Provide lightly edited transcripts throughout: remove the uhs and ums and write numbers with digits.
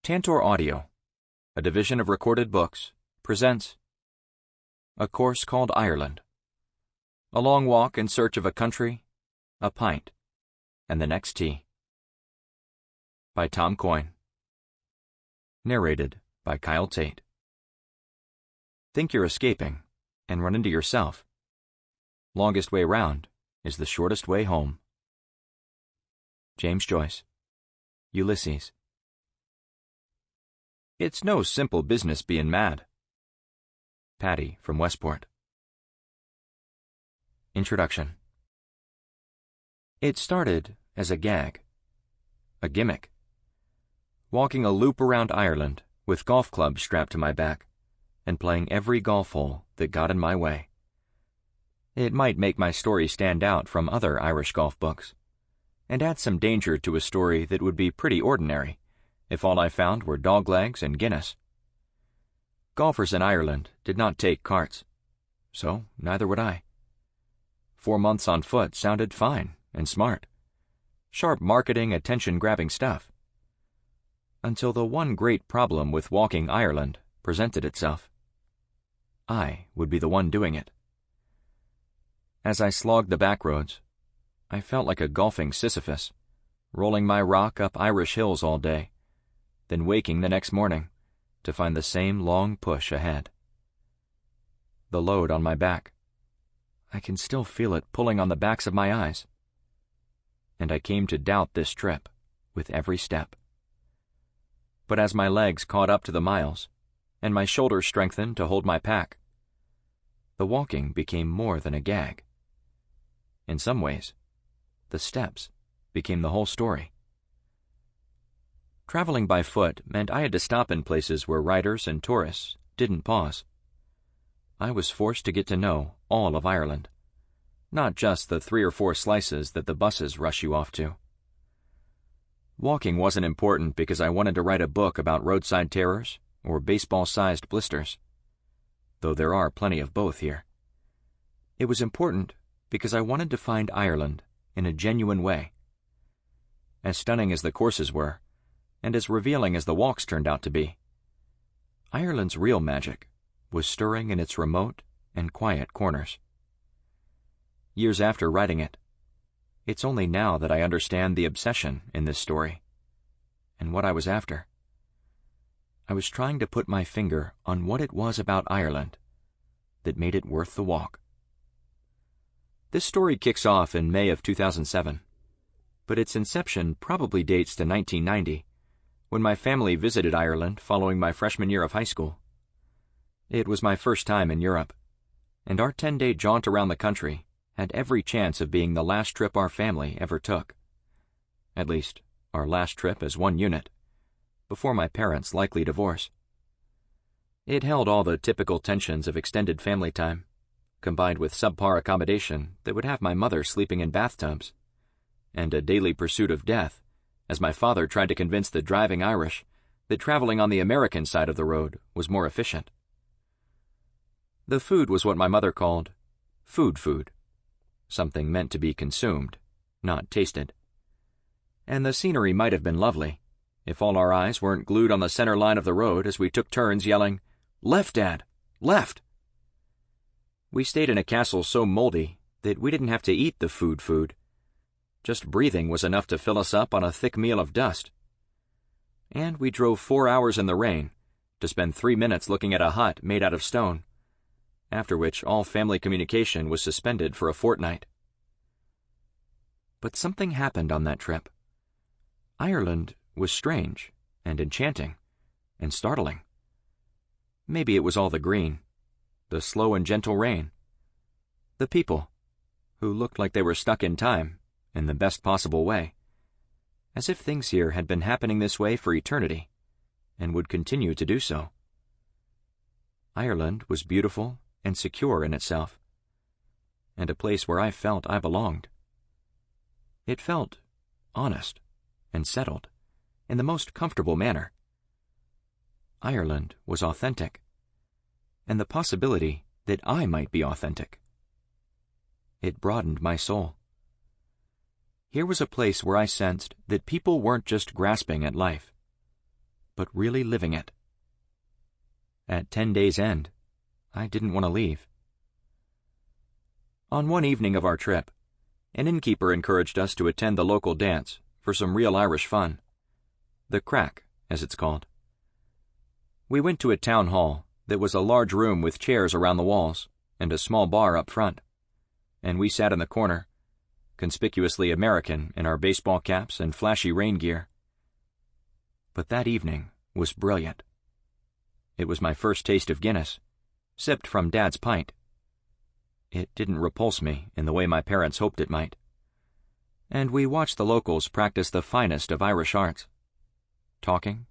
Tantor Audio, a division of Recorded Books, presents A Course Called Ireland. A long walk in search of a country, a pint, and the next tea. By Tom Coyne. Narrated by Tait. Think you're escaping, and run into yourself. Longest way round is the shortest way home. James Joyce. Ulysses. It's no simple business bein' mad. Patty from Westport. Introduction. It started as a gag, a gimmick. Walking a loop around Ireland with golf clubs strapped to my back and playing every golf hole that got in my way. It might make my story stand out from other Irish golf books and add some danger to a story that would be pretty ordinary if all I found were doglegs and Guinness. Golfers in Ireland did not take carts, so neither would I. 4 months on foot sounded fine and smart. Sharp marketing, attention-grabbing stuff. Until the one great problem with walking Ireland presented itself. I would be the one doing it. As I slogged the back roads, I felt like a golfing Sisyphus, rolling my rock up Irish hills all day, then waking the next morning to find the same long push ahead. The load on my back. I can still feel it pulling on the backs of my eyes. And I came to doubt this trip with every step. But as my legs caught up to the miles, and my shoulders strengthened to hold my pack, the walking became more than a gag. In some ways, the steps became the whole story. Traveling by foot meant I had to stop in places where riders and tourists didn't pause. I was forced to get to know all of Ireland, not just the 3 or 4 slices that the buses rush you off to. Walking wasn't important because I wanted to write a book about roadside terrors or baseball-sized blisters, though there are plenty of both here. It was important because I wanted to find Ireland in a genuine way. As stunning as the courses were, and as revealing as the walks turned out to be, Ireland's real magic was stirring in its remote and quiet corners. Years after writing it, it's only now that I understand the obsession in this story, and what I was after. I was trying to put my finger on what it was about Ireland that made it worth the walk. This story kicks off in May of 2007, but its inception probably dates to 1990, when my family visited Ireland following my freshman year of high school. It was my first time in Europe, and our 10-day jaunt around the country had every chance of being the last trip our family ever took. At least, our last trip as one unit, before my parents' likely divorce. It held all the typical tensions of extended family time, combined with subpar accommodation that would have my mother sleeping in bathtubs, and a daily pursuit of death as my father tried to convince the driving Irish that traveling on the American side of the road was more efficient. The food was what my mother called food, something meant to be consumed, not tasted. And the scenery might have been lovely, if all our eyes weren't glued on the center line of the road as we took turns yelling, "Left, Dad! Left!" We stayed in a castle so moldy that we didn't have to eat the food. Just breathing was enough to fill us up on a thick meal of dust. And we drove 4 hours in the rain to spend 3 minutes looking at a hut made out of stone, after which all family communication was suspended for a fortnight. But something happened on that trip. Ireland was strange and enchanting and startling. Maybe it was all the green, the slow and gentle rain, the people, who looked like they were stuck in time in the best possible way, as if things here had been happening this way for eternity and would continue to do so. Ireland was beautiful and secure in itself, and a place where I felt I belonged. It felt honest and settled in the most comfortable manner. Ireland was authentic, and the possibility that I might be authentic. It broadened my soul. Here was a place where I sensed that people weren't just grasping at life, but really living it. At 10 days' end, I didn't want to leave. On one evening of our trip, an innkeeper encouraged us to attend the local dance for some real Irish fun. The crack, as it's called. We went to a town hall that was a large room with chairs around the walls and a small bar up front, and we sat in the corner, conspicuously American in our baseball caps and flashy rain gear. But that evening was brilliant. It was my first taste of Guinness, sipped from Dad's pint. It didn't repulse me in the way my parents hoped it might. And we watched the locals practice the finest of Irish arts. Talking,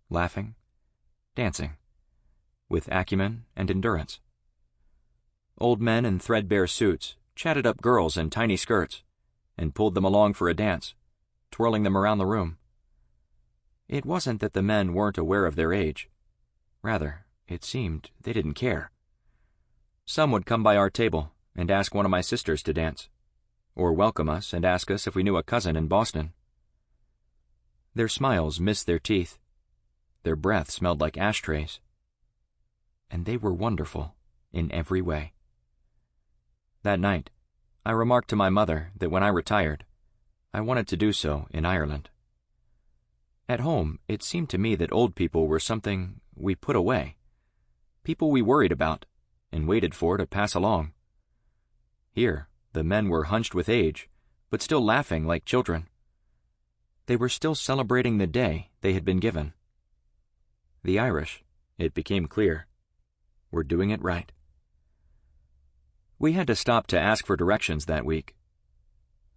laughing, dancing, with acumen and endurance. Old men in threadbare suits chatted up girls in tiny skirts and pulled them along for a dance, twirling them around the room. It wasn't that the men weren't aware of their age. Rather, it seemed they didn't care. Some would come by our table and ask one of my sisters to dance, or welcome us and ask us if we knew a cousin in Boston. Their smiles missed their teeth. Their breath smelled like ashtrays. And they were wonderful in every way. That night, I remarked to my mother that when I retired, I wanted to do so in Ireland. At home, it seemed to me that old people were something we put away, people we worried about and waited for to pass along. Here, the men were hunched with age, but still laughing like children. They were still celebrating the day they had been given. The Irish, it became clear, were doing it right. We had to stop to ask for directions that week.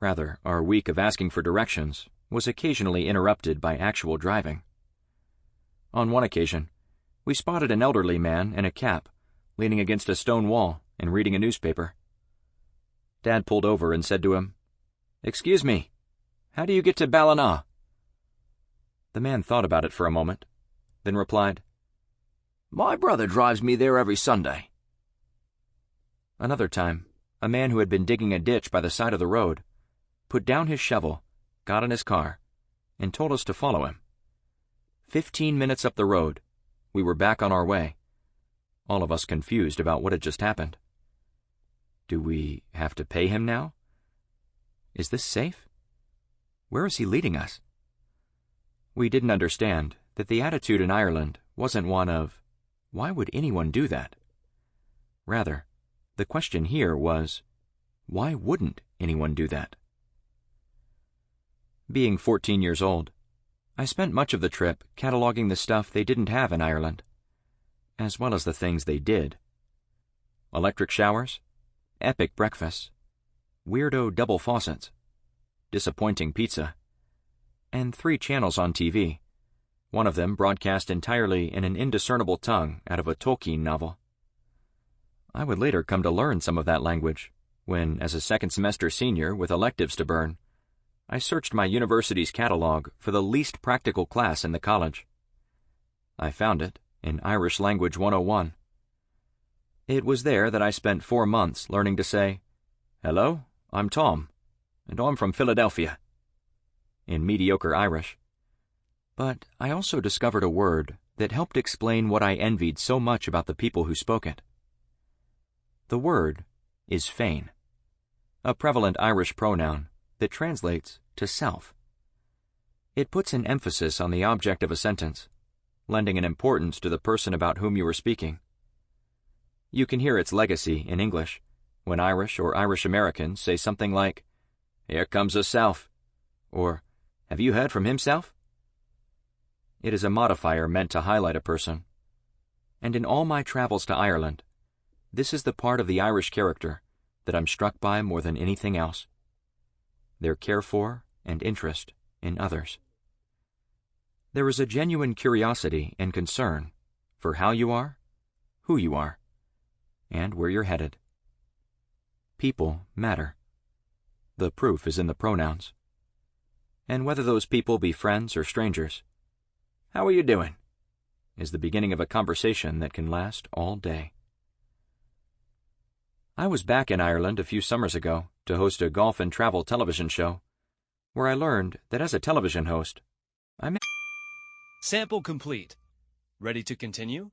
Rather, our week of asking for directions was occasionally interrupted by actual driving. On one occasion, we spotted an elderly man in a cap, leaning against a stone wall and reading a newspaper. Dad pulled over and said to him, "Excuse me, how do you get to Ballina?" The man thought about it for a moment, then replied, "My brother drives me there every Sunday." Another time, a man who had been digging a ditch by the side of the road put down his shovel, got in his car, and told us to follow him. 15 minutes up the road, we were back on our way, all of us confused about what had just happened. Do we have to pay him now? Is this safe? Where is he leading us? We didn't understand that the attitude in Ireland wasn't one of, why would anyone do that? Rather, the question here was, why wouldn't anyone do that? Being 14 years old, I spent much of the trip cataloging the stuff they didn't have in Ireland, as well as the things they did. Electric showers, epic breakfasts, weirdo double faucets, disappointing pizza, and 3 channels on TV, one of them broadcast entirely in an indiscernible tongue out of a Tolkien novel. I would later come to learn some of that language when, as a second-semester senior with electives to burn, I searched my university's catalog for the least practical class in the college. I found it in Irish Language 101. It was there that I spent 4 months learning to say, "Hello, I'm Tom, and I'm from Philadelphia," in mediocre Irish. But I also discovered a word that helped explain what I envied so much about the people who spoke it. The word is fain, a prevalent Irish pronoun that translates to self. It puts an emphasis on the object of a sentence, lending an importance to the person about whom you are speaking. You can hear its legacy in English when Irish or Irish Americans say something like, "Here comes a self," or "Have you heard from himself?" It is a modifier meant to highlight a person. And in all my travels to Ireland, this is the part of the Irish character that I'm struck by more than anything else. Their care for and interest in others. There is a genuine curiosity and concern for how you are, who you are, and where you're headed. People matter. The proof is in the pronouns. And whether those people be friends or strangers, "How are you doing?" is the beginning of a conversation that can last all day. I was back in Ireland a few summers ago to host a golf and travel television show, where I learned that as a television host, Sample complete. Ready to continue?